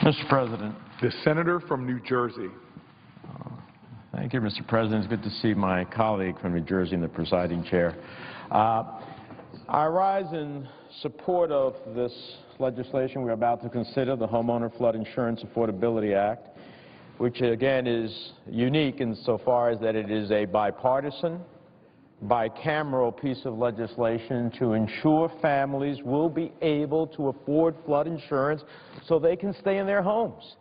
Mr. President. The senator from New Jersey. Thank you, Mr. President. It's good to see my colleague from New Jersey in the presiding chair. I rise in support of this legislation we're about to consider, the Homeowner Flood Insurance Affordability Act, which again is unique insofar as that it is a bipartisan, bicameral piece of legislation to ensure families will be able to afford flood insurance so they can stay in their homes,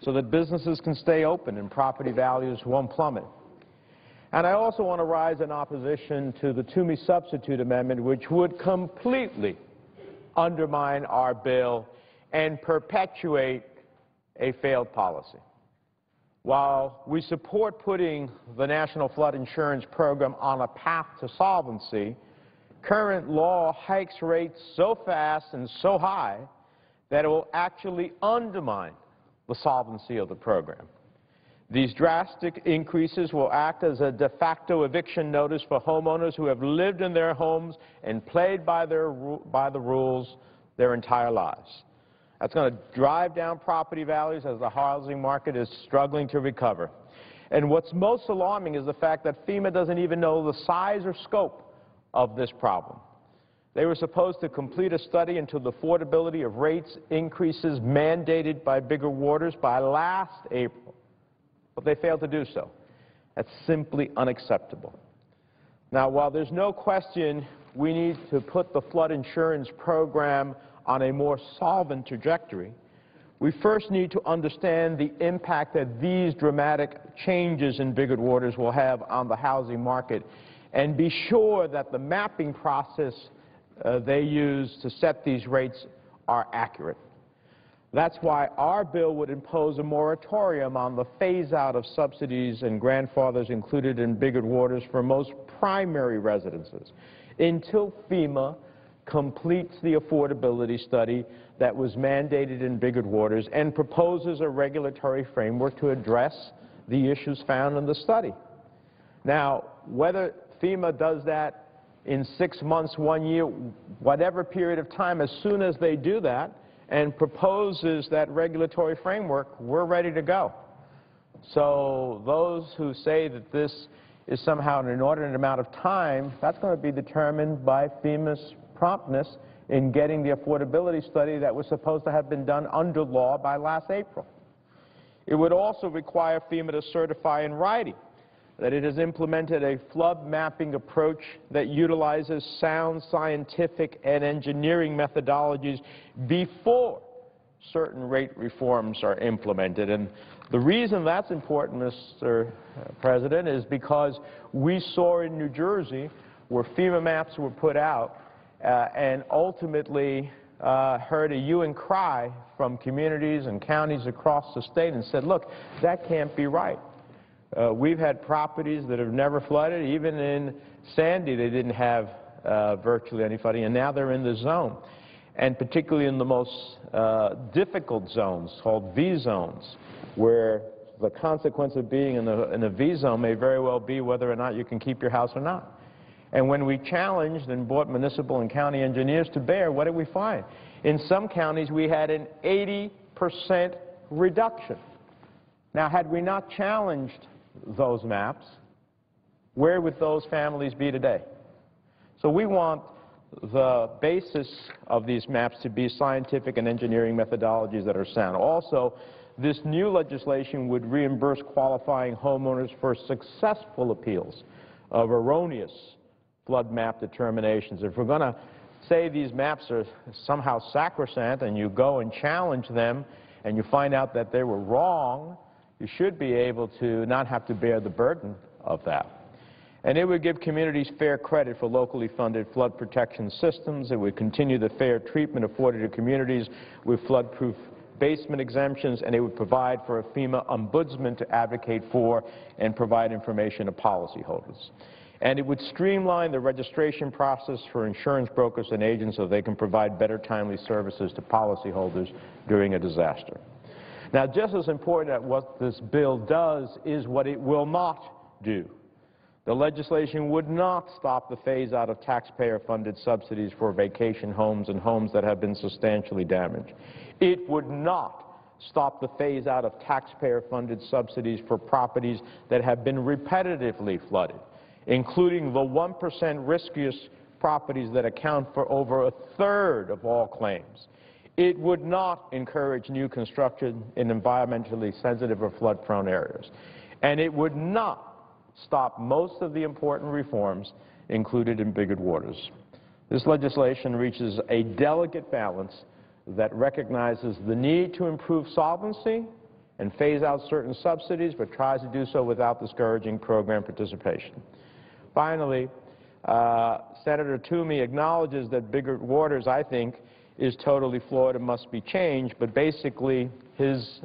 so that businesses can stay open and property values won't plummet. And I also want to rise in opposition to the Toomey substitute amendment, which would completely undermine our bill and perpetuate a failed policy. While we support putting the National Flood Insurance Program on a path to solvency, current law hikes rates so fast and so high that it will actually undermine the solvency of the program. These drastic increases will act as a de facto eviction notice for homeowners who have lived in their homes and played by the rules their entire lives. That's going to drive down property values as the housing market is struggling to recover. And what's most alarming is the fact that FEMA doesn't even know the size or scope of this problem. They were supposed to complete a study into the affordability of rates increases mandated by bigger waters by last April, but they failed to do so. That's simply unacceptable. Now, while there's no question we need to put the flood insurance program on a more solvent trajectory, we first need to understand the impact that these dramatic changes in bigger waters will have on the housing market and be sure that the mapping process they use to set these rates are accurate. That's why our bill would impose a moratorium on the phase-out of subsidies and grandfathers included in bigger waters for most primary residences until FEMA completes the affordability study that was mandated in bigger waters and proposes a regulatory framework to address the issues found in the study. Now, whether FEMA does that in 6 months, 1 year, whatever period of time, as soon as they do that and proposes that regulatory framework, we're ready to go. So those who say that this is somehow an inordinate amount of time, that's going to be determined by FEMA's promptness in getting the affordability study that was supposed to have been done under law by last April. It would also require FEMA to certify in writing that it has implemented a flood mapping approach that utilizes sound scientific and engineering methodologies before certain rate reforms are implemented. And the reason that's important, Mr. President, is because we saw in New Jersey where FEMA maps were put out and ultimately heard a hue and cry from communities and counties across the state and said, look, that can't be right. We've had properties that have never flooded. Even in Sandy, they didn't have virtually any flooding, and now they're in the zone. And particularly in the most difficult zones, called V zones, where the consequence of being in a V zone may very well be whether or not you can keep your house or not. And when we challenged and brought municipal and county engineers to bear, what did we find? In some counties, we had an 80% reduction. Now, had we not challenged those maps, where would those families be today? So we want the basis of these maps to be scientific and engineering methodologies that are sound. Also, this new legislation would reimburse qualifying homeowners for successful appeals of erroneous flood map determinations. If we're going to say these maps are somehow sacrosanct and you go and challenge them and you find out that they were wrong, you should be able to not have to bear the burden of that. And it would give communities fair credit for locally funded flood protection systems. It would continue the fair treatment afforded to communities with flood-proof basement exemptions, and it would provide for a FEMA ombudsman to advocate for and provide information to policyholders. And it would streamline the registration process for insurance brokers and agents so they can provide better timely services to policyholders during a disaster. Now, just as important as what this bill does is what it will not do. The legislation would not stop the phase-out of taxpayer-funded subsidies for vacation homes and homes that have been substantially damaged. It would not stop the phase-out of taxpayer-funded subsidies for properties that have been repetitively flooded, including the 1% riskiest properties that account for over a third of all claims. It would not encourage new construction in environmentally sensitive or flood-prone areas. And it would not stop most of the important reforms included in Bigger Waters. This legislation reaches a delicate balance that recognizes the need to improve solvency and phase out certain subsidies, but tries to do so without discouraging program participation. Finally, Senator Toomey acknowledges that Bigger Waters, I think, is totally flawed and must be changed, but basically his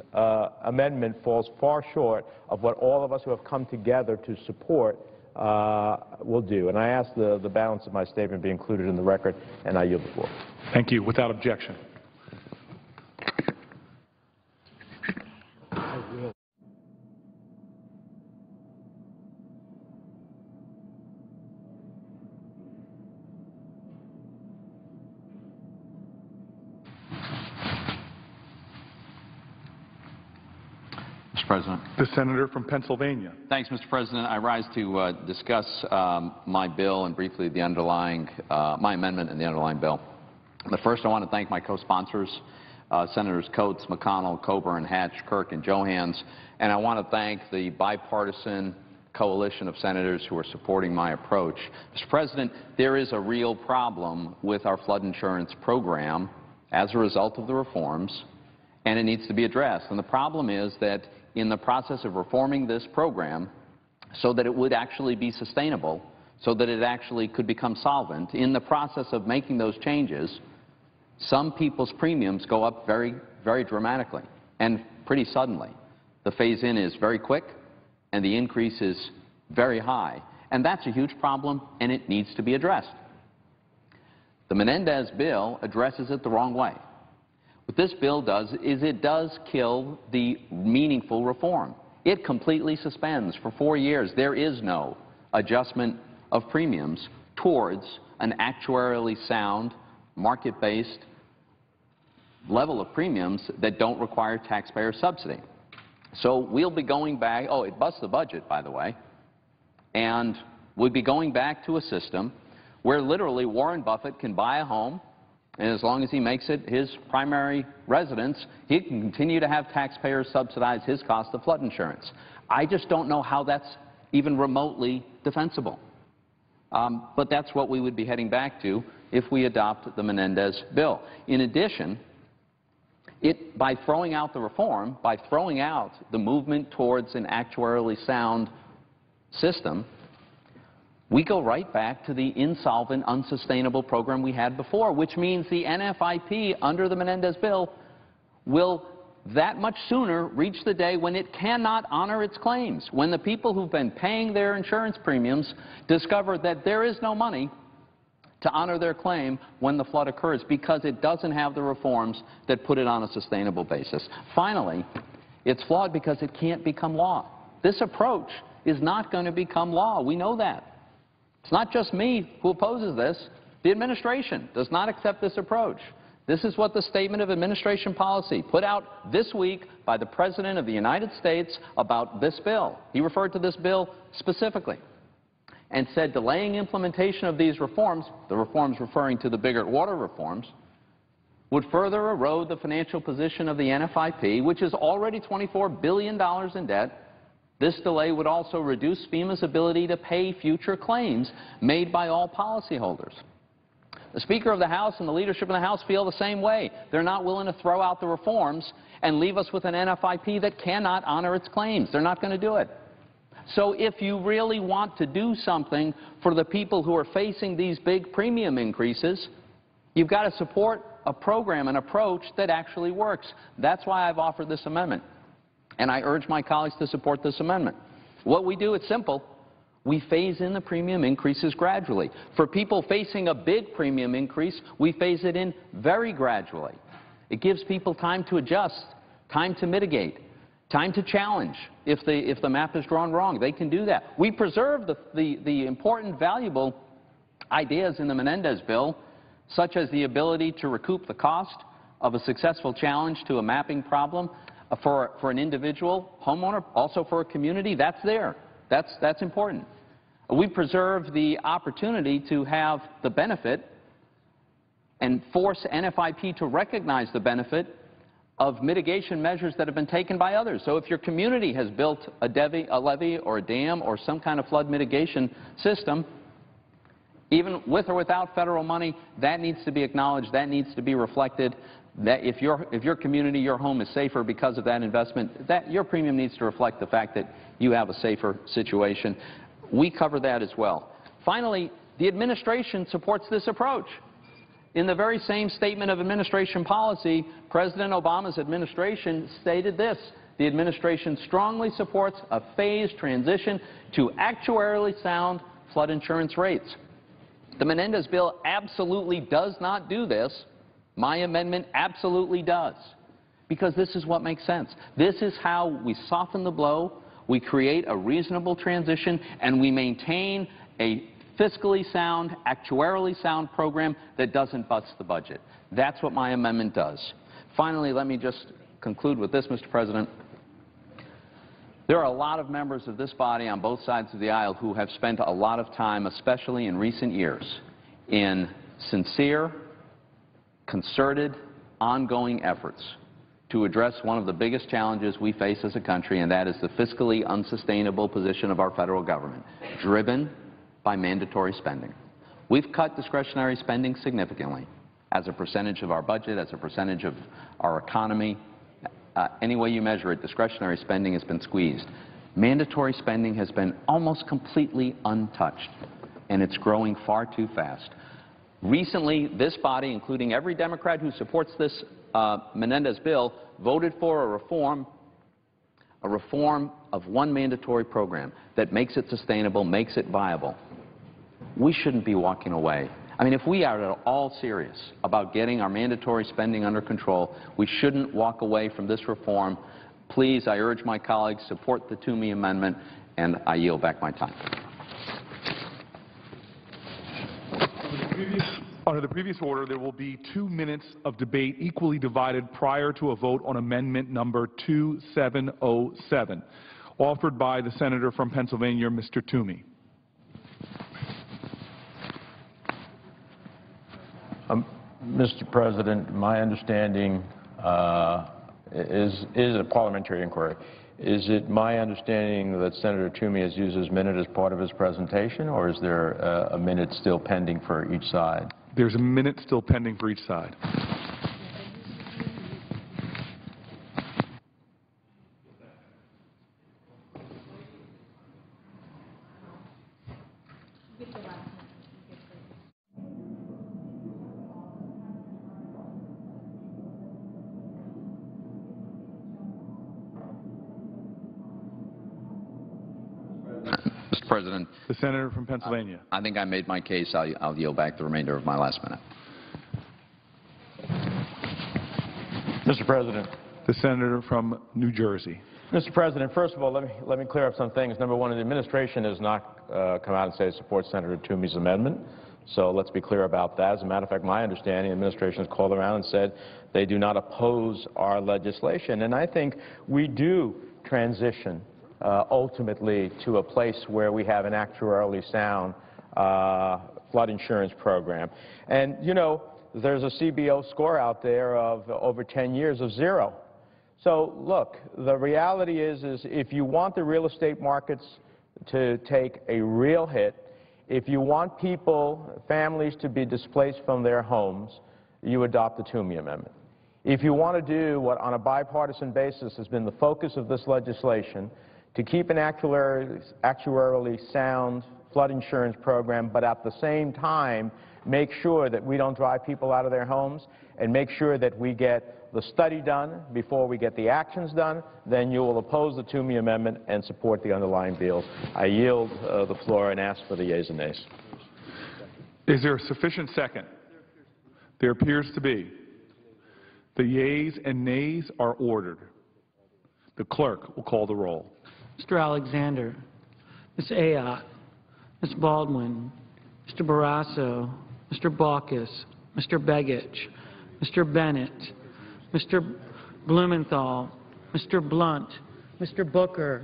amendment falls far short of what all of us who have come together to support will do. And I ask the balance of my statement be included in the record, and I yield the floor. Thank you. Without objection. Mr. President. The senator from Pennsylvania. Thanks, Mr. President. I rise to discuss my bill and briefly the underlying, my amendment and the underlying bill. But first I want to thank my co-sponsors, Senators Coates, McConnell, Coburn, Hatch, Kirk, and Johans, and I want to thank the bipartisan coalition of senators who are supporting my approach. Mr. President, there is a real problem with our flood insurance program as a result of the reforms, and it needs to be addressed. And the problem is that in the process of reforming this program so that it would actually be sustainable, so that it actually could become solvent, in the process of making those changes, some people's premiums go up very, very dramatically and pretty suddenly. The phase-in is very quick and the increase is very high. And that's a huge problem and it needs to be addressed. The Menendez bill addresses it the wrong way. What this bill does is it does kill the meaningful reform. It completely suspends for 4 years. There is no adjustment of premiums towards an actuarially sound, market-based level of premiums that don't require taxpayer subsidy. So we'll be going back, oh, it busts the budget, by the way, and we'll be going back to a system where literally Warren Buffett can buy a home, and as long as he makes it his primary residence, he can continue to have taxpayers subsidize his cost of flood insurance. I just don't know how that's even remotely defensible. But that's what we would be heading back to if we adopt the Menendez bill. In addition, by throwing out the reform, by throwing out the movement towards an actuarially sound system, we go right back to the insolvent, unsustainable program we had before, which means the NFIP under the Menendez bill will that much sooner reach the day when it cannot honor its claims, when the people who've been paying their insurance premiums discover that there is no money to honor their claim when the flood occurs because it doesn't have the reforms that put it on a sustainable basis. Finally, it's flawed because it can't become law. This approach is not going to become law. We know that. It's not just me who opposes this. The administration does not accept this approach. This is what the Statement of Administration Policy put out this week by the President of the United States about this bill. He referred to this bill specifically and said delaying implementation of these reforms, the reforms referring to the Bigger Water reforms, would further erode the financial position of the NFIP, which is already $24 billion in debt. This delay would also reduce FEMA's ability to pay future claims made by all policyholders. The Speaker of the House and the leadership in the House feel the same way. They're not willing to throw out the reforms and leave us with an NFIP that cannot honor its claims. They're not going to do it. So if you really want to do something for the people who are facing these big premium increases, you've got to support a program, an approach that actually works. That's why I've offered this amendment. And I urge my colleagues to support this amendment. What we do, it's simple. We phase in the premium increases gradually. For people facing a big premium increase, we phase it in very gradually. It gives people time to adjust, time to mitigate, time to challenge. If the map is drawn wrong, they can do that. We preserve the important, valuable ideas in the Menendez bill, such as the ability to recoup the cost of a successful challenge to a mapping problem. for an individual homeowner, also for a community, that's there. That's important. We preserve the opportunity to have the benefit and force NFIP to recognize the benefit of mitigation measures that have been taken by others. So if your community has built a levee or a dam or some kind of flood mitigation system, even with or without federal money, that needs to be acknowledged, that needs to be reflected, that if your community, your home is safer because of that investment, that your premium needs to reflect the fact that you have a safer situation. We cover that as well. Finally, the administration supports this approach. In the very same statement of administration policy, President Obama's administration stated this: the administration strongly supports a phased transition to actuarially sound flood insurance rates. The Menendez bill absolutely does not do this. My amendment absolutely does, because this is what makes sense. This is how we soften the blow, we create a reasonable transition, and we maintain a fiscally sound, actuarially sound program that doesn't bust the budget. That's what my amendment does. Finally, let me just conclude with this, Mr. President. There are a lot of members of this body on both sides of the aisle who have spent a lot of time, especially in recent years, in sincere, concerted, ongoing efforts to address one of the biggest challenges we face as a country, and that is the fiscally unsustainable position of our federal government, driven by mandatory spending. We've cut discretionary spending significantly as a percentage of our budget, as a percentage of our economy. Any way you measure it, discretionary spending has been squeezed. Mandatory spending has been almost completely untouched, and it's growing far too fast. Recently, this body, including every Democrat who supports this Menendez bill, voted for a reform of one mandatory program that makes it sustainable, makes it viable. We shouldn't be walking away. I mean, if we are at all serious about getting our mandatory spending under control, we shouldn't walk away from this reform. Please, I urge my colleagues, support the Toomey amendment, and I yield back my time. Under the previous order, there will be 2 minutes of debate equally divided prior to a vote on amendment number 2707, offered by the senator from Pennsylvania, Mr. Toomey. Mr. President, my understanding is a parliamentary inquiry. Is it my understanding that Senator Toomey has used his minute as part of his presentation, or is there a minute still pending for each side? There's a minute still pending for each side. Mr. President, The senator from Pennsylvania. I think I made my case. I'll yield back the remainder of my last minute. Mr. President. The senator from New Jersey. Mr. President, first of all, let me clear up some things. Number one, the administration has not come out and said it supports Senator Toomey's amendment. So let's be clear about that. As a matter of fact, my understanding, the administration has called around and said they do not oppose our legislation. And I think we do transition ultimately to a place where we have an actuarially sound flood insurance program. And, you know, there's a CBO score out there of over 10 years of 0. So, look, the reality is if you want the real estate markets to take a real hit, if you want people, families to be displaced from their homes, you adopt the Toomey Amendment. If you want to do what on a bipartisan basis has been the focus of this legislation, to keep an actuarially sound flood insurance program, but at the same time make sure that we don't drive people out of their homes and make sure that we get the study done before we get the actions done, then you will oppose the Toomey Amendment and support the underlying bill. I yield the floor and ask for the yeas and nays. Is there a sufficient second? There appears to be. The yeas and nays are ordered. The clerk will call the roll. Mr. Alexander, Ms. Ayotte, Ms. Baldwin, Mr. Barrasso, Mr. Baucus, Mr. Begich, Mr. Bennett, Mr. Blumenthal, Mr. Blunt, Mr. Booker,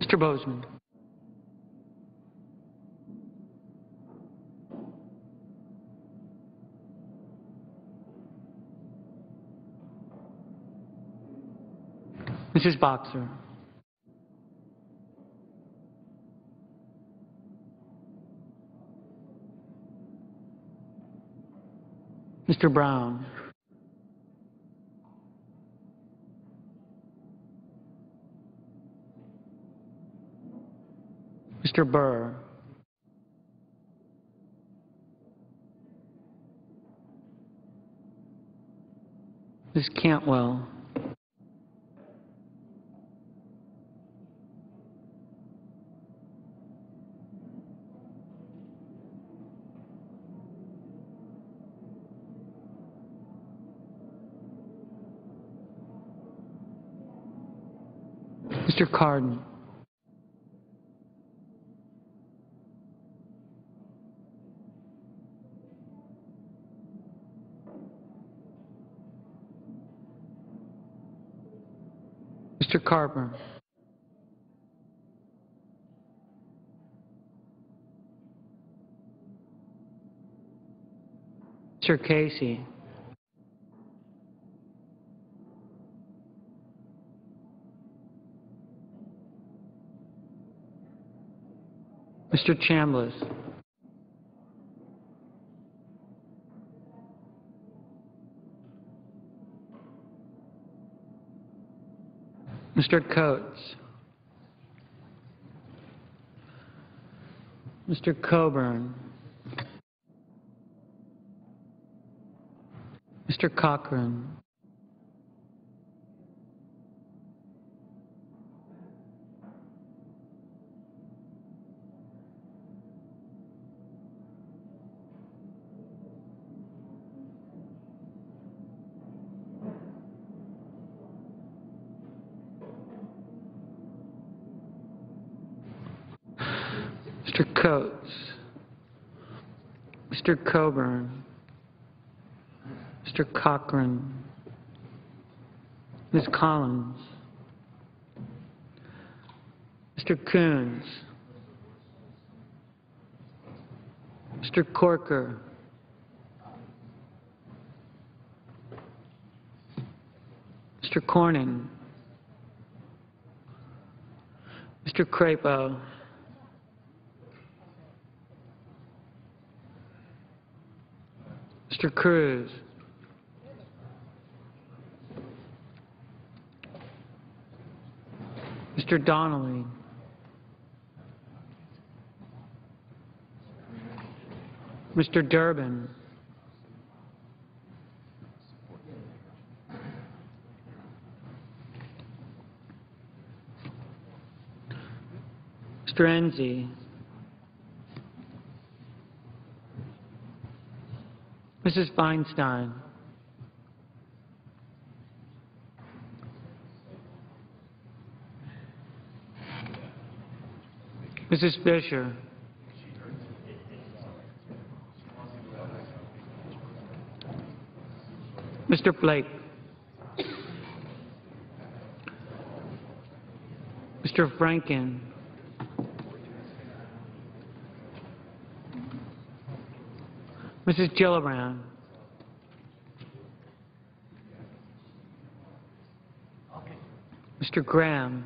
Mr. Bozeman. Mrs. Boxer. Mr. Brown. Mr. Burr. Ms. Cantwell. Mr. Cardin. Mr. Carper. Mr. Casey. Mr. Chambliss. Mr. Coates. Mr. Coburn. Mr. Cochran. Mr. Coates. Mr. Coburn. Mr. Cochran. Ms. Collins. Mr. Coons. Mr. Corker. Mr. Cornyn. Mr. Crapo. Mr. Cruz. Mr. Donnelly. Mr. Durbin. Mr. Enzi. Mrs. Feinstein. Mrs. Fisher. Mr. Flake. Mr. Franken. Mrs. Gillibrand. Mr. Graham.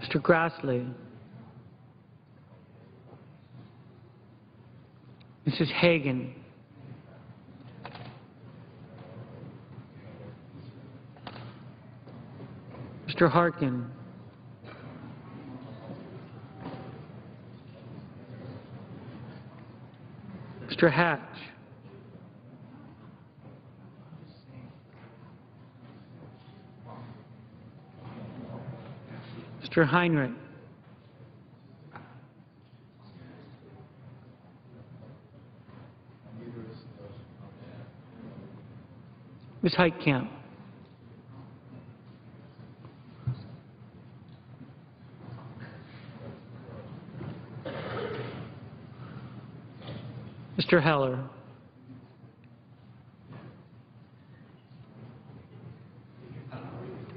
Mr. Grassley. Mrs. Hagan. Mr. Harkin. Mr. Hatch. Mr. Mr. Heinrich. Ms. Heitkamp. Mr. Heller.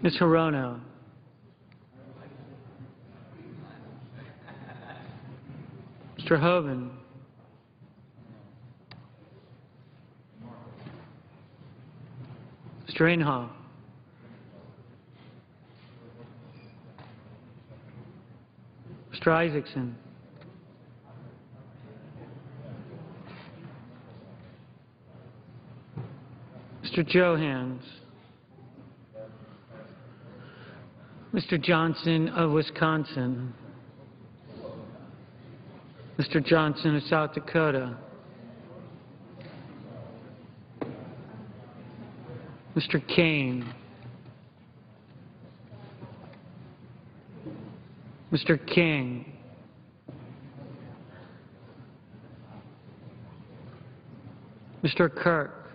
Ms. Hirono. Mr. Hoven. Mr. Inhofe. Mr. Isaacson. Mr. Johans. Mr. Johnson of Wisconsin. Mr. Johnson of South Dakota. Mr. Kane. Mr. King. Mr. Kirk.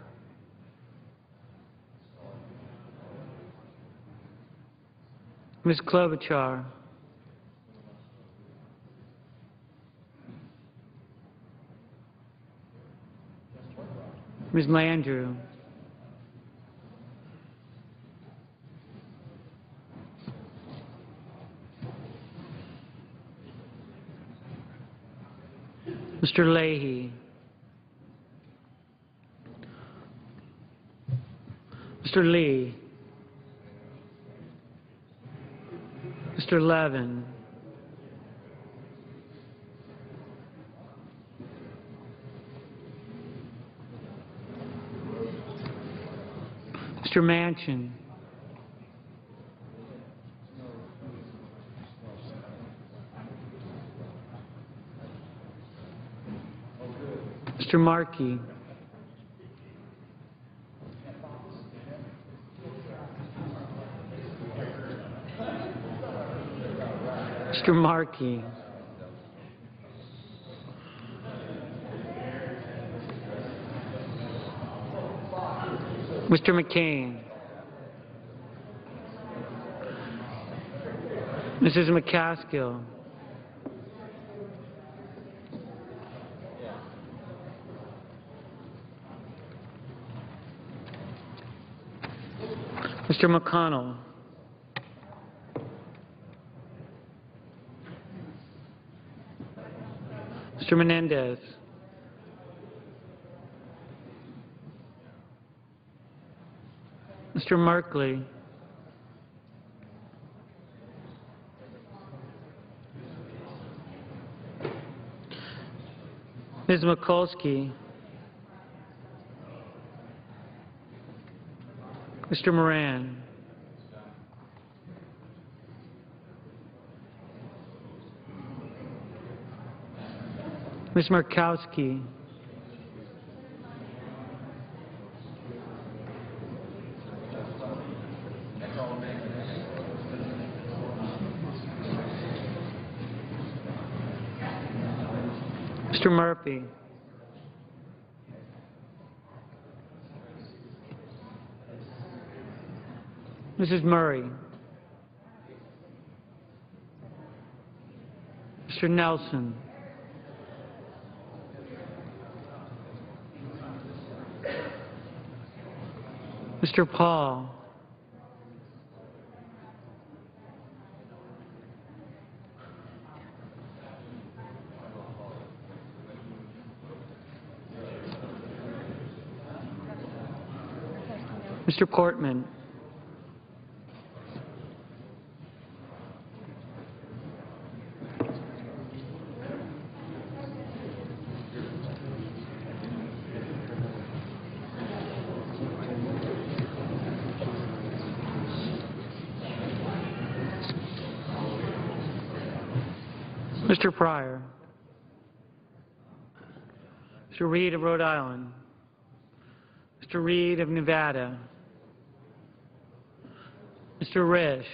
Ms. Klobuchar. Ms. Landrieu. Mr. Leahy. Mr. Lee. Mr. Levin. Mr. Manchin. Mr. Markey. Mr. Markey. Mr. McCain. Mrs. McCaskill. Mr. McConnell. Mr. Menendez. Mr. Markley. Ms. Mikulski. Mr. Moran. Ms. Murkowski. Mr. Murphy. Mrs. Murray. Mr. Nelson. Mr. Paul. Mr. Portman. Mr. Pryor. Mr. Reed of Rhode Island. Mr. Reed of Nevada. Mr. Risch.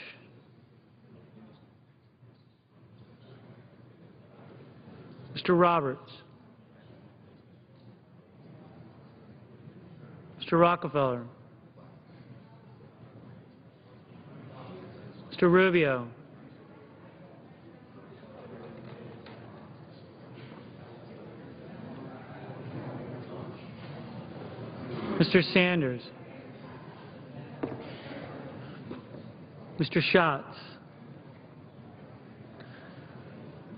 Mr. Roberts, Mr. Rockefeller, Mr. Rubio, Mr. Sanders, Mr. Schatz,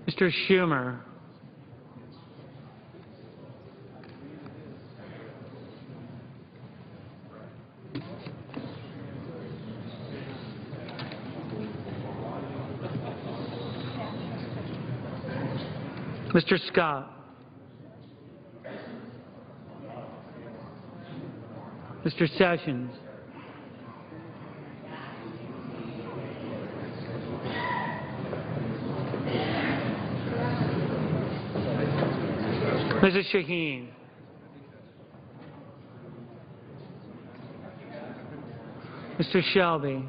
Mr. Schumer, Mr. Scott, Mr. Sessions, Mrs. Shaheen, Mr. Shelby,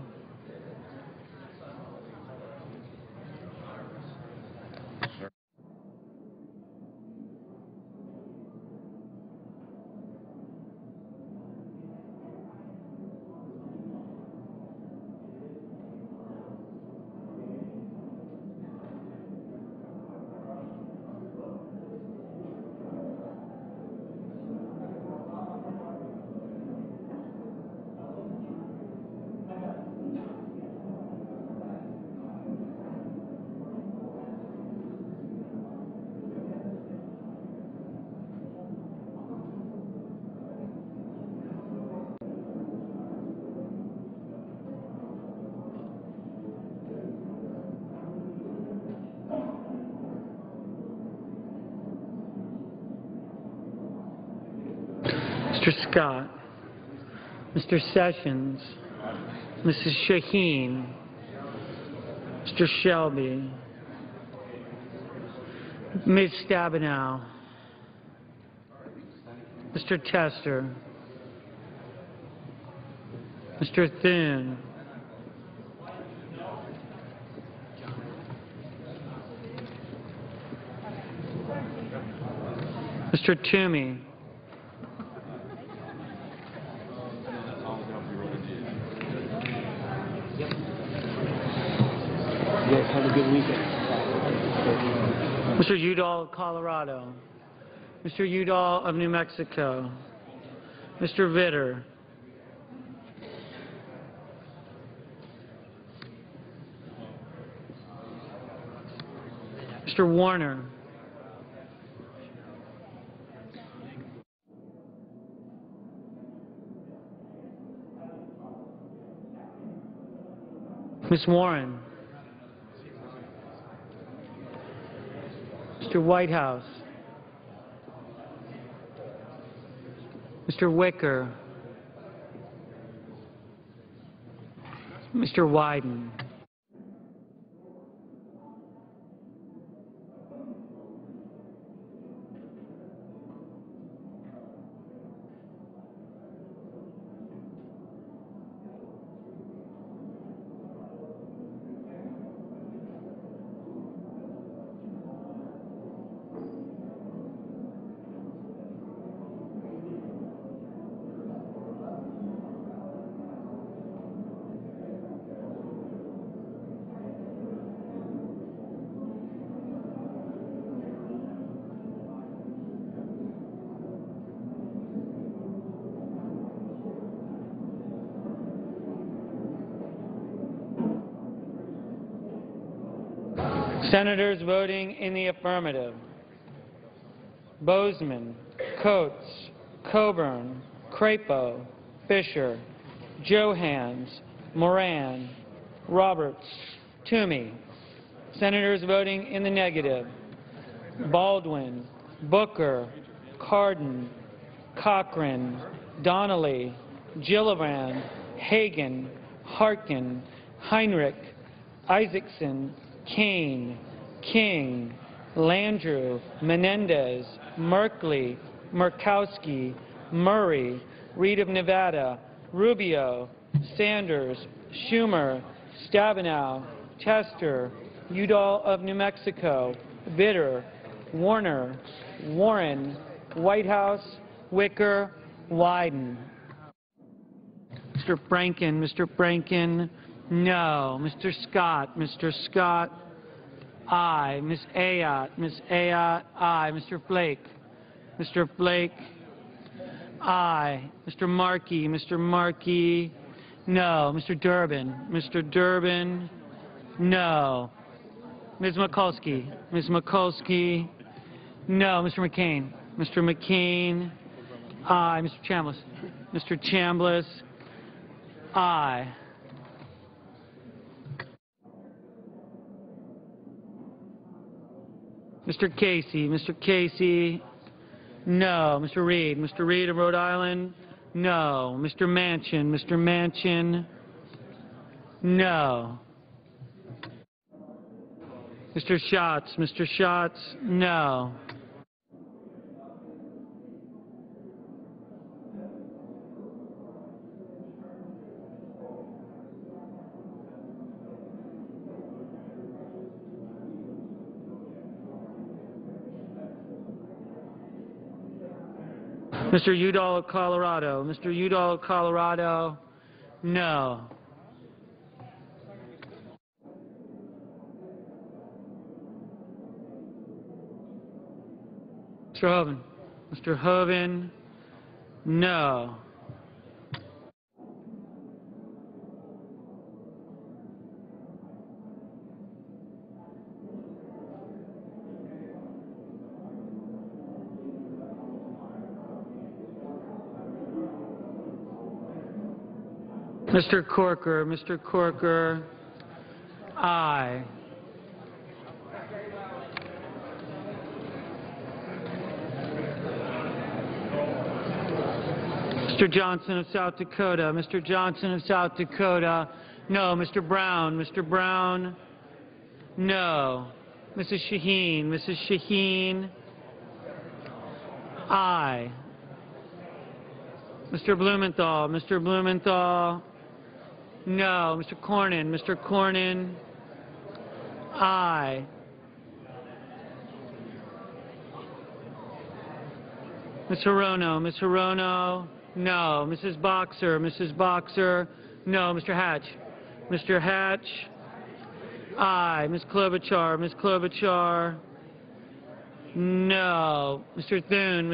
Mr. Scott, Mr. Sessions, Mrs. Shaheen, Mr. Shelby, Ms. Stabenow, Mr. Tester, Mr. Thune, Mr. Toomey, Yes, have a good weekend. Mr. Udall of Colorado, Mr. Udall of New Mexico, Mr. Vitter, Mr. Warner, Ms. Warren, Mr. Whitehouse, Mr. Wicker, Mr. Wyden, Senators voting in the affirmative: Bozeman, Coates, Coburn, Crapo, Fisher, Johans, Moran, Roberts, Toomey. Senators voting in the negative: Baldwin, Booker, Cardin, Cochran, Donnelly, Gillibrand, Hagan, Harkin, Heinrich, Isaacson, Kane, King, Landrieu, Menendez, Merkley, Murkowski, Murray, Reed of Nevada, Rubio, Sanders, Schumer, Stabenow, Tester, Udall of New Mexico, Vitter, Warner, Warren, Whitehouse, Wicker, Wyden. Mr. Brankin, no. Mr. Scott, aye. Ms. Ayotte, aye. Mr. Flake, aye. Mr. Markey, no. Mr. Durbin, no. Ms. Mikulski, no. Mr. McCain, aye. Mr. Chambliss, aye. Mr. Casey, no. Mr. Reed of Rhode Island, no. Mr. Manchin, no. Mr. Schatz, no. Mr. Udall of Colorado, no. Mr. Hoven, no. Mr. Corker, aye. Mr. Johnson of South Dakota, no. Mr. Brown, no. Mrs. Shaheen, aye. Mr. Blumenthal, no. Mr. Cornyn, aye. Ms. Hirono, no. Mrs. Boxer, no. Mr. Hatch, aye. Ms. Klobuchar, no. Mr. Thune,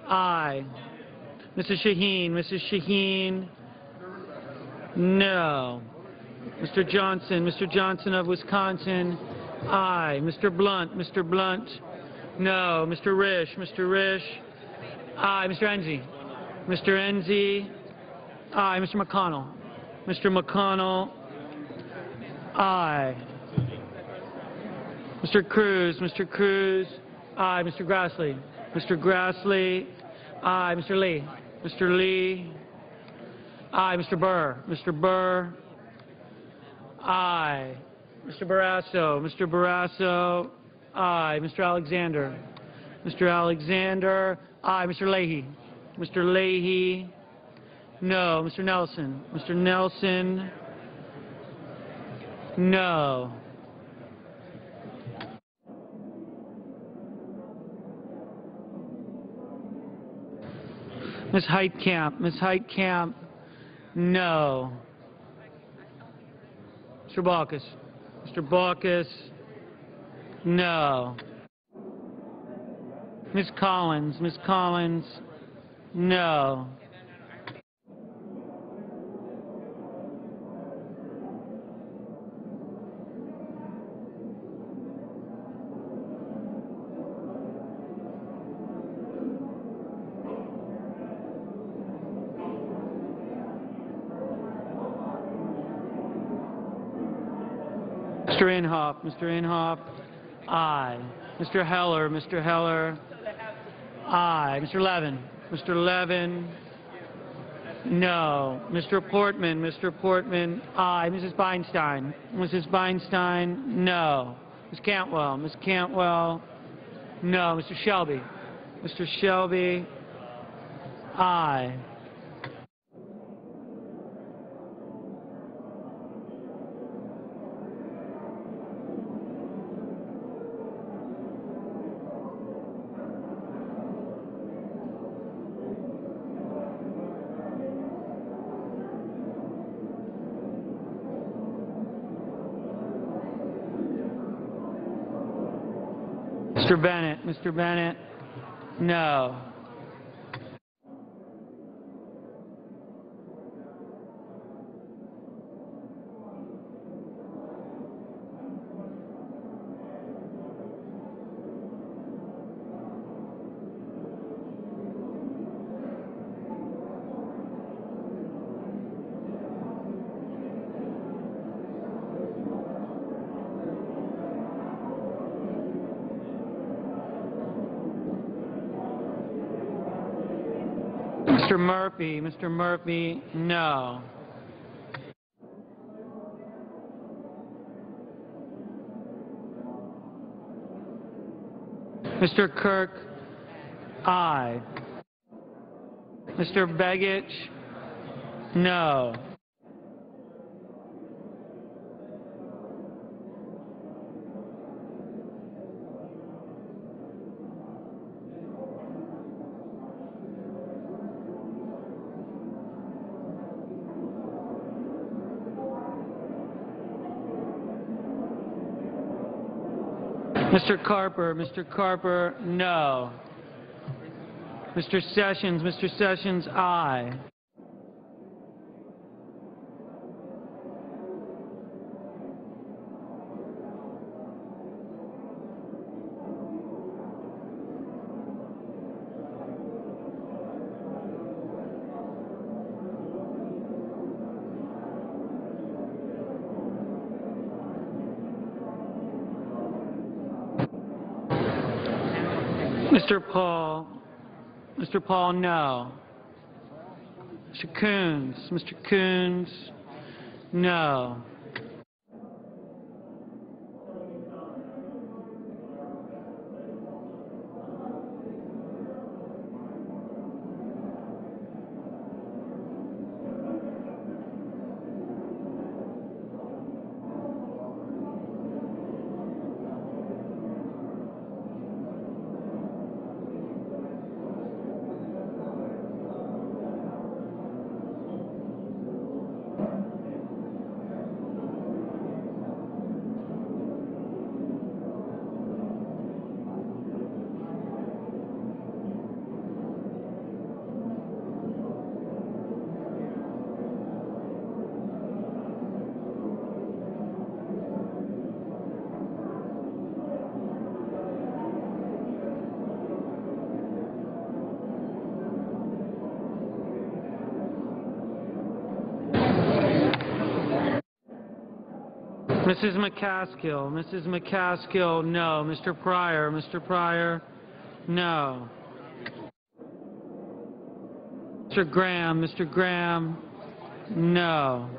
aye. Mrs. Shaheen, no. Mr. Johnson of Wisconsin, aye. Mr. Blunt, no. Mr. Risch, aye. Mr. Enzi, aye. Mr. McConnell, aye. Mr. Cruz, aye. Mr. Grassley, aye. Mr. Lee, aye. Mr. Burr, aye. Mr. Barrasso, aye. Mr. Alexander, aye. Mr. Leahy, no. Mr. Nelson, no. Ms. Heitkamp, no. Mr. Baucus, no. Ms. Collins, no. Mr. Inhofe, aye. Mr. Heller, aye. Mr. Levin, no. Mr. Portman, aye. Mrs. Feinstein, no. Ms. Cantwell, no. Mr. Shelby, aye. Mr. Bennett. Mr. Bennett, no. Mr. Murphy. Mr. Murphy, no. Mr. Kirk, aye. Mr. Begich, no. Mr. Carper, no. Mr. Sessions, aye. Mr. Paul, no. Mr. Coons, no. Mrs. McCaskill, no. Mr. Pryor, no. Mr. Graham, no.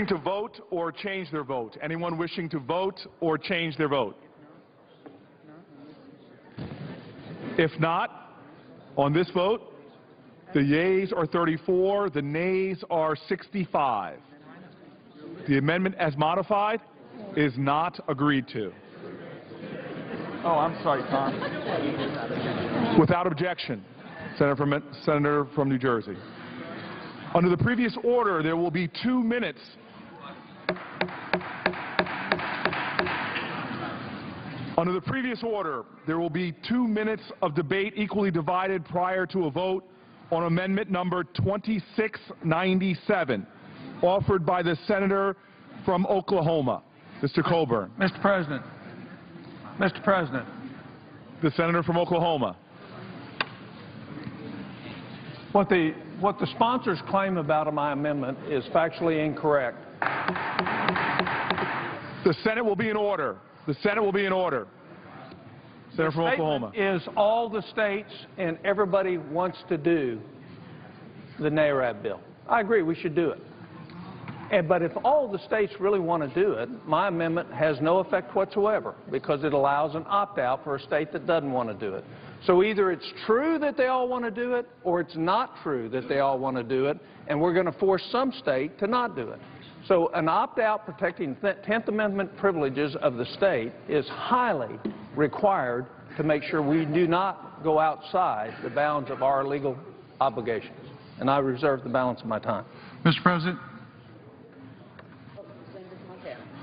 wishing to vote or change their vote? Anyone wishing to vote or change their vote? If not, on this vote, the yeas are 34, the nays are 65. The amendment as modified is not agreed to. Oh, I'm sorry, Tom. Without objection, Senator from New Jersey. Under the previous order, there will be 2 minutes. Under the previous order, there will be 2 minutes of debate equally divided prior to a vote on amendment number 2697, offered by the senator from Oklahoma, Mr. Coburn. Mr. President. Mr. President. The senator from Oklahoma. What the sponsors claim about my amendment is factually incorrect. The Senate will be in order. The Senate will be in order. Senator from Oklahoma. Is all the states and everybody wants to do the NARAB bill. I agree, we should do it. But if all the states really want to do it, my amendment has no effect whatsoever because it allows an opt-out for a state that doesn't want to do it. So either it's true that they all want to do it or it's not true that they all want to do it, and we're going to force some state to not do it. So an opt-out protecting 10th Amendment privileges of the state is highly required to make sure we do not go outside the bounds of our legal obligations. And I reserve the balance of my time. Mr. President.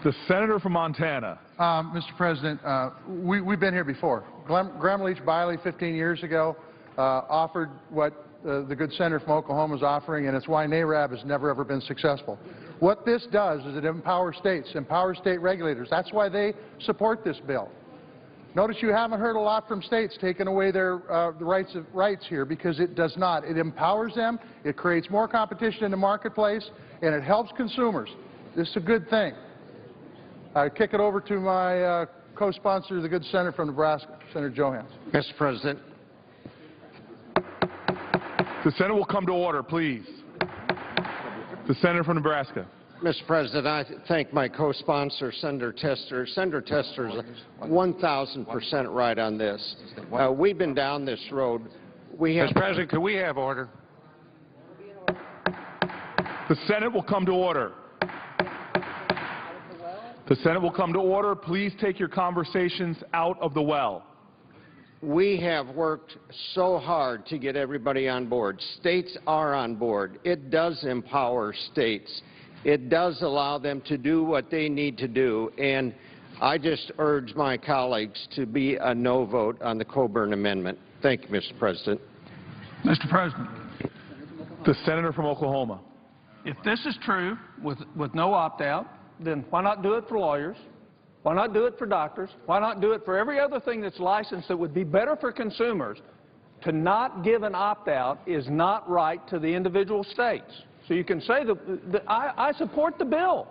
The senator from Montana. Mr. President, we've been here before. Graham Leach Biley 15 years ago offered what the good senator from Oklahoma is offering, and it's why NARAB has never, ever been successful. What this does is it empowers states, empowers state regulators. That's why they support this bill. Notice you haven't heard a lot from states taking away their rights here because it does not. It empowers them, it creates more competition in the marketplace, and it helps consumers. This is a good thing. I kick it over to my co-sponsor, the good senator from Nebraska, Senator Johans. Mr. President. The Senate will come to order, please. The senator from Nebraska. Mr. President, I thank my co-sponsor, Senator Tester. Senator Tester is 1,000% right on this. We've been down this road. Mr. President, could we have order? The Senate will come to order. The Senate will come to order. Please take your conversations out of the well. We have worked so hard to get everybody on board. States are on board. It does empower states. It does allow them to do what they need to do. And I just urge my colleagues to be a no vote on the Coburn Amendment. Thank you, Mr. President. Mr. President. The senator from Oklahoma. If this is true with no opt-out, then why not do it for lawyers? Why not do it for doctors? Why not do it for every other thing that's licensed that would be better for consumers? To not give an opt-out is not right to the individual states. So you can say that I support the bill.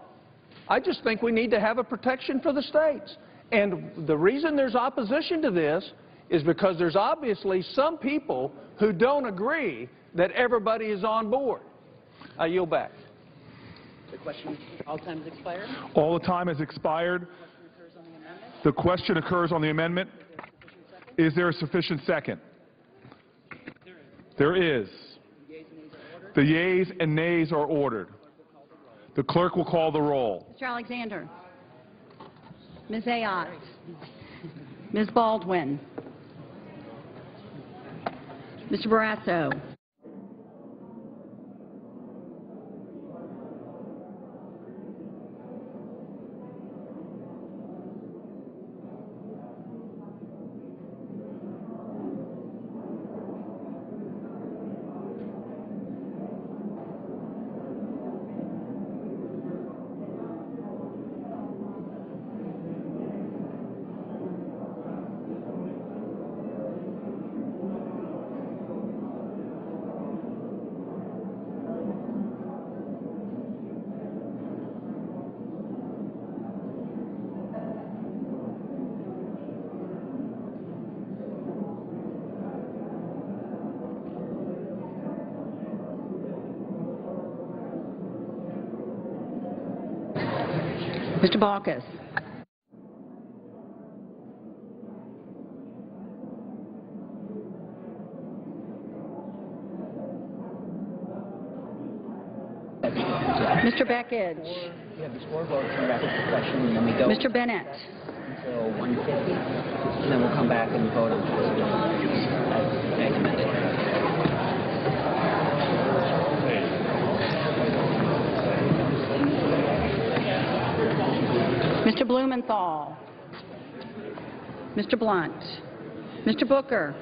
I just think we need to have a protection for the states. And the reason there's opposition to this is because there's obviously some people who don't agree that everybody is on board. I yield back. The question, all time has expired? All the time has expired. The question occurs on the amendment. Is there a sufficient second? There is. The yeas and nays are ordered. The clerk will call the roll. Mr. Alexander. Ms. Ayotte. Ms. Baldwin. Mr. Barrasso. Mr. Baucus. Mr. Beckidge. We have the scoreboard, come back with the question, and then we go Mr. Bennett. until 1:50, and then we'll come back and vote on this. As amended. Mr. Blumenthal. Mr. Blunt. Mr. Booker.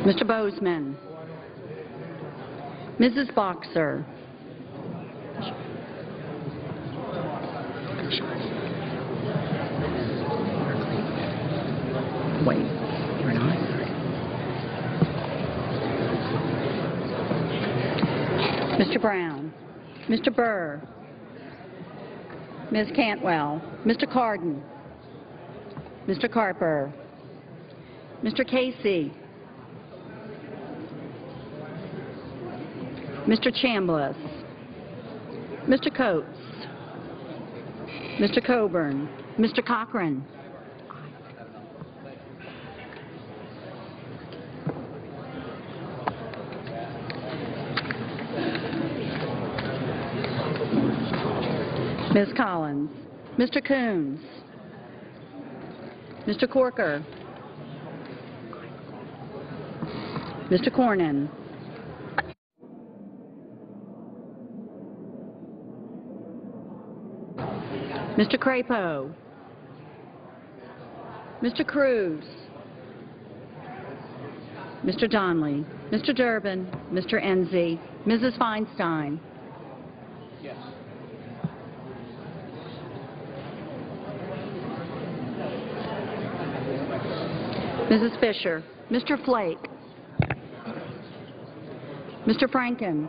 Mr. Bozeman. Mrs. Boxer. Wait, you're not? Mr. Brown. Mr. Burr. Ms. Cantwell. Mr. Cardin. Mr. Carper. Mr. Casey. Mr. Chambliss. Mr. Coates. Mr. Coburn. Mr. Cochran. Ms. Collins. Mr. Coons. Mr. Corker. Mr. Cornyn. Mr. Crapo. Mr. Cruz. Mr. Donnelly. Mr. Durbin. Mr. Enzi. Mrs. Feinstein. Yes. Mrs. Fisher. Mr. Flake. Mr. Franken.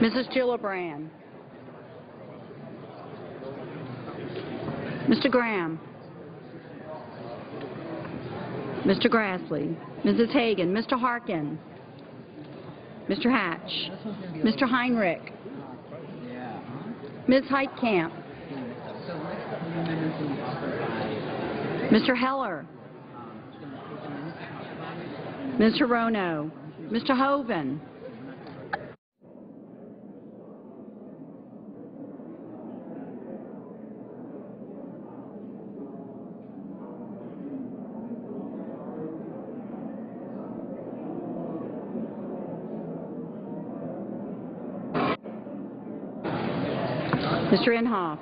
Mrs. Gillibrand. Mr. Graham. Mr. Grassley. Mrs. Hagan. Mr. Harkin. Mr. Hatch. Mr. Heinrich. Ms. Heitkamp. Mr. Heller. Ms. Hirono. Mr. Hoven. Mr. Inhofe.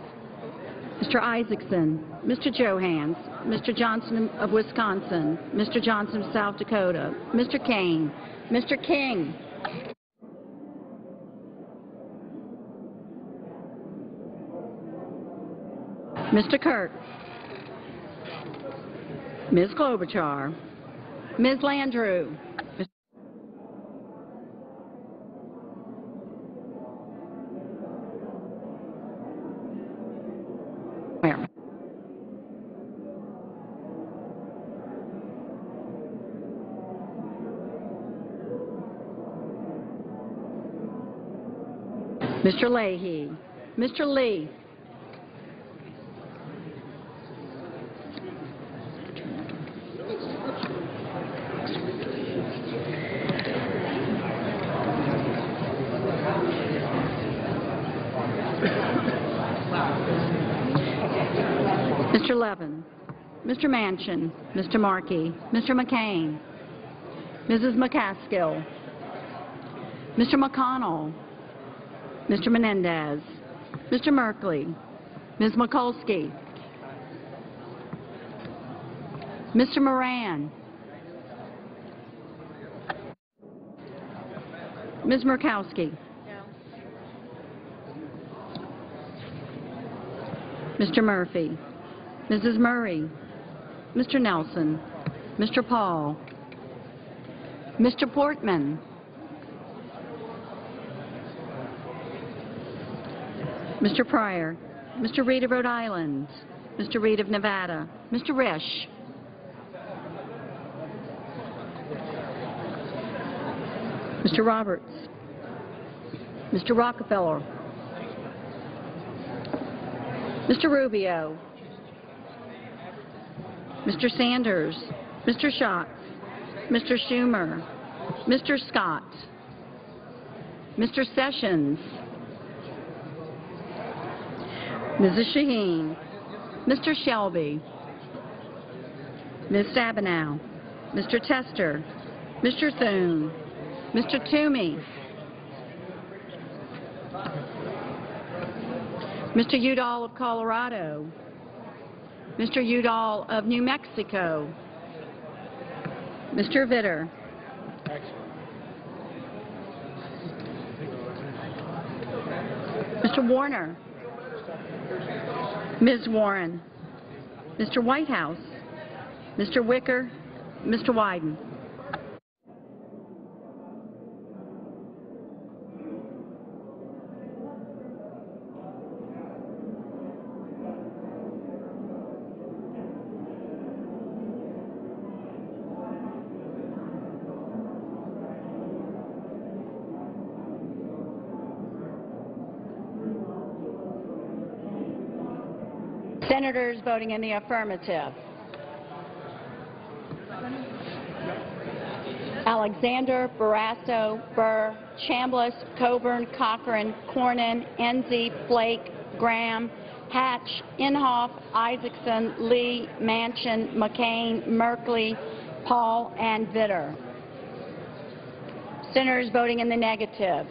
Mr. Isaacson. Mr. Johans. Mr. Johnson of Wisconsin. Mr. Johnson of South Dakota. Mr. Kane. Mr. King. Mr. Kirk. Ms. Klobuchar. Ms. Landrieu. Where? Mr. Leahy. Mr. Lee. Mr. Levin. Mr. Manchin. Mr. Markey. Mr. McCain. Mrs. McCaskill. Mr. McConnell. Mr. Menendez. Mr. Merkley. Ms. Mikulski. Mr. Moran. Ms. Murkowski. Mr. Murphy. Mrs. Murray. Mr. Nelson. Mr. Paul. Mr. Portman. Mr. Pryor. Mr. Reed of Rhode Island. Mr. Reed of Nevada. Mr. Risch. Mr. Roberts. Mr. Rockefeller. Mr. Rubio. Mr. Sanders. Mr. Schatz. Mr. Schumer. Mr. Scott. Mr. Sessions. Mrs. Shaheen. Mr. Shelby. Ms. Stabenow. Mr. Tester. Mr. Thune. Mr. Toomey. Mr. Udall of Colorado. Mr. Udall of New Mexico. Mr. Vitter. Mr. Warner. Ms. Warren. Mr. Whitehouse. Mr. Wicker. Mr. Wyden. Senators voting in the affirmative. Alexander, Barrasso, Burr, Chambliss, Coburn, Cochran, Cornyn, Enzi, Flake, Graham, Hatch, Inhofe, Isaacson, Lee, Manchin, McCain, Merkley, Paul, and Vitter. Senators voting in the negative.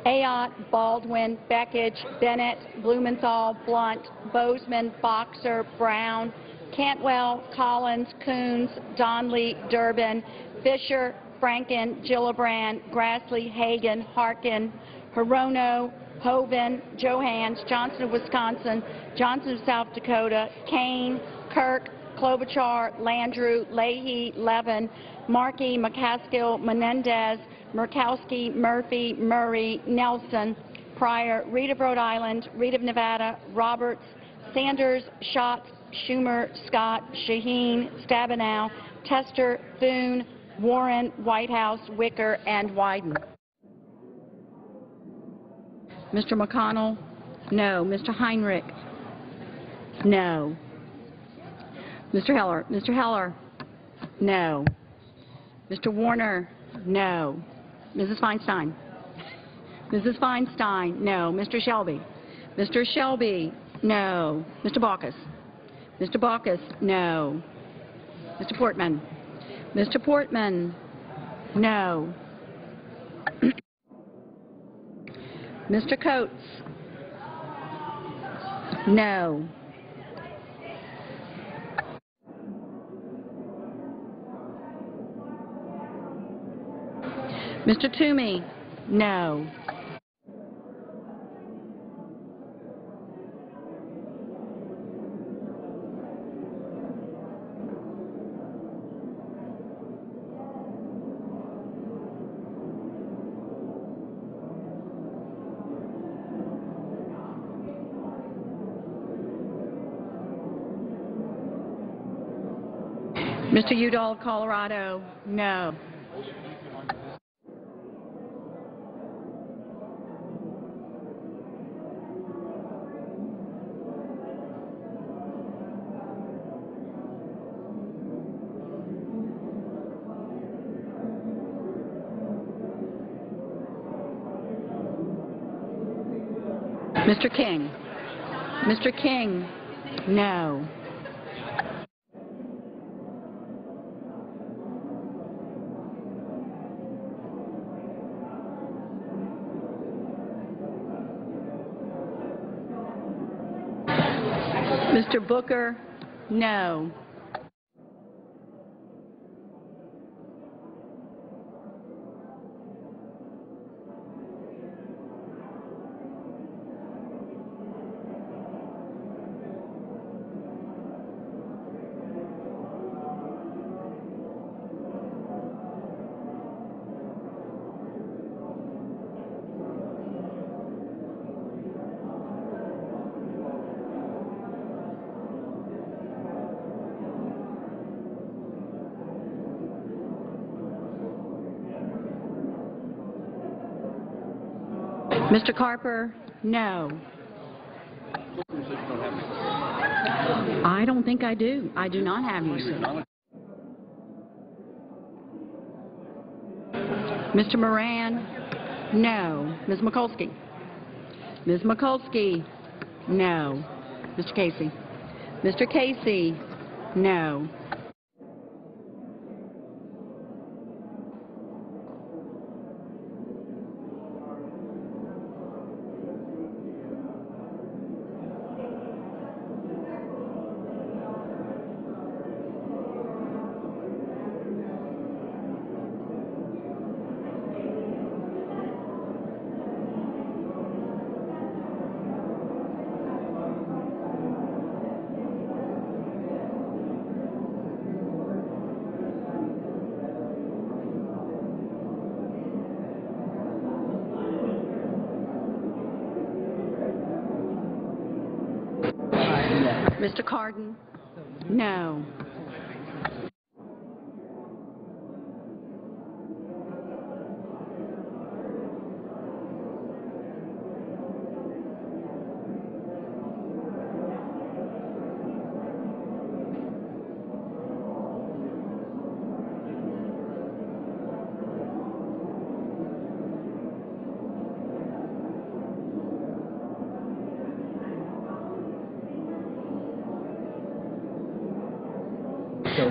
Ayotte, Baldwin, Beckich, Bennett, Blumenthal, Blunt, Bozeman, Boxer, Brown, Cantwell, Collins, Coons, Donnelly, Durbin, Fisher, Franken, Gillibrand, Grassley, Hagan, Harkin, Hirono, Hoeven, Johans, Johnson of Wisconsin, Johnson of South Dakota, Kane, Kirk, Klobuchar, Landrieu, Leahy, Levin, Markey, McCaskill, Menendez, Murkowski, Murphy, Murray, Nelson, Pryor, Reed of Rhode Island, Reed of Nevada, Roberts, Sanders, Schatz, Schumer, Scott, Shaheen, Stabenow, Tester, Thune, Warren, Whitehouse, Wicker, and Wyden. Mr. McConnell? No. Mr. Heinrich? No. Mr. Heller? Mr. Heller? No. Mr. Warner? No. Mrs. Feinstein? Mrs. Feinstein? No. Mr. Shelby? Mr. Shelby? No. Mr. Baucus? Mr. Baucus? No. Mr. Portman? Mr. Portman? No. Mr. Coates? No. Mr. Toomey? No. Mr. Udall, Colorado? No. Mr. King. Mr. King, no. Mr. Booker, no. Mr. Carper, no. I don't think I do. I do not have you, sir. Mr. Moran, no. Ms. Mikulski. Ms. Mikulski, no. Mr. Casey. Mr. Casey, no. Mr. Cardin, no.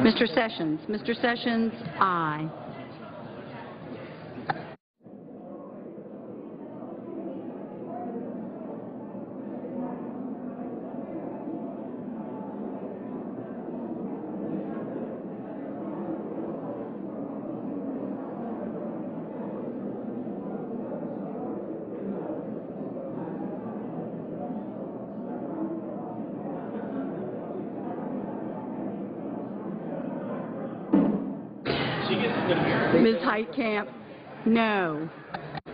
Mr. Sessions. Mr. Sessions, aye. Ms. Heitkamp, no.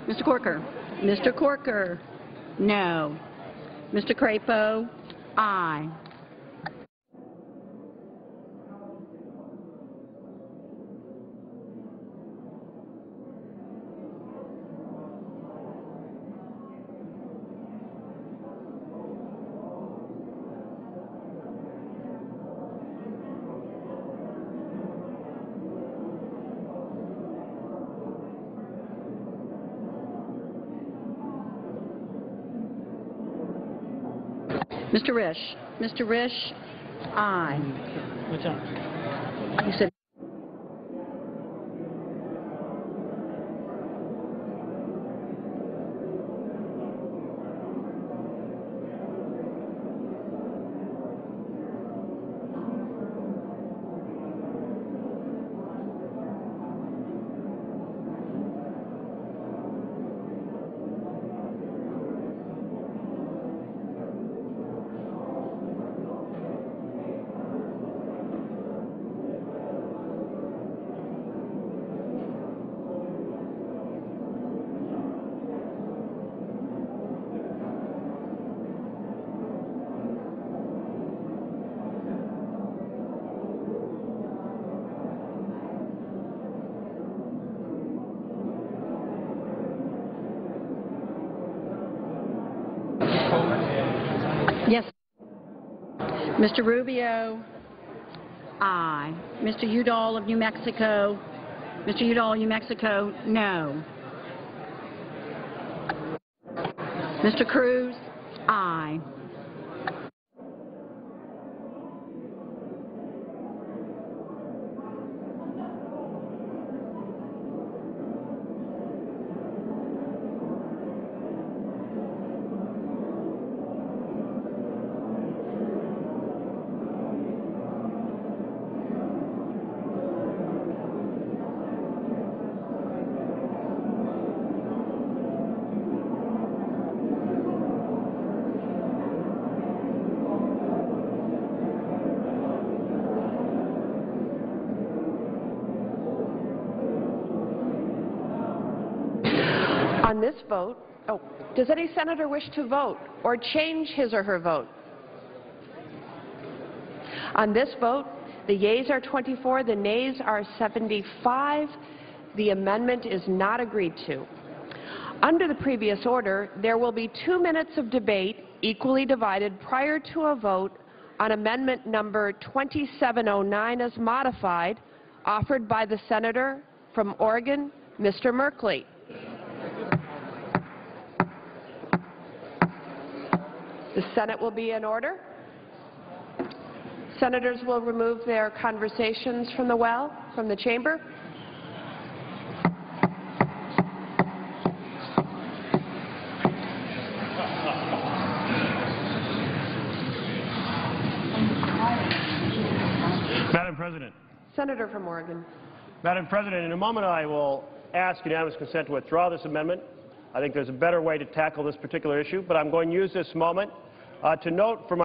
Mr. Corker. Mr. Corker, no. Mr. Crapo, aye. Mr. Risch. Mr. Risch, aye. What's that? You said yes. Mr. Rubio, aye. Mr. Udall of New Mexico. Mr. Udall, New Mexico, no. Mr. Cruz, Aye. On this vote, does any senator wish to vote or change his or her vote? On this vote, the yeas are 24, the nays are 75. The amendment is not agreed to. Under the previous order, there will be 2 minutes of debate equally divided prior to a vote on amendment number 2709 as modified, offered by the senator from Oregon, Mr. Merkley. The Senate will be in order. Senators will remove their conversations from the chamber. Madam President. Senator from Oregon. Madam President, in a moment I will ask unanimous consent to withdraw this amendment. I think there's a better way to tackle this particular issue, but I'm going to use this moment to note for my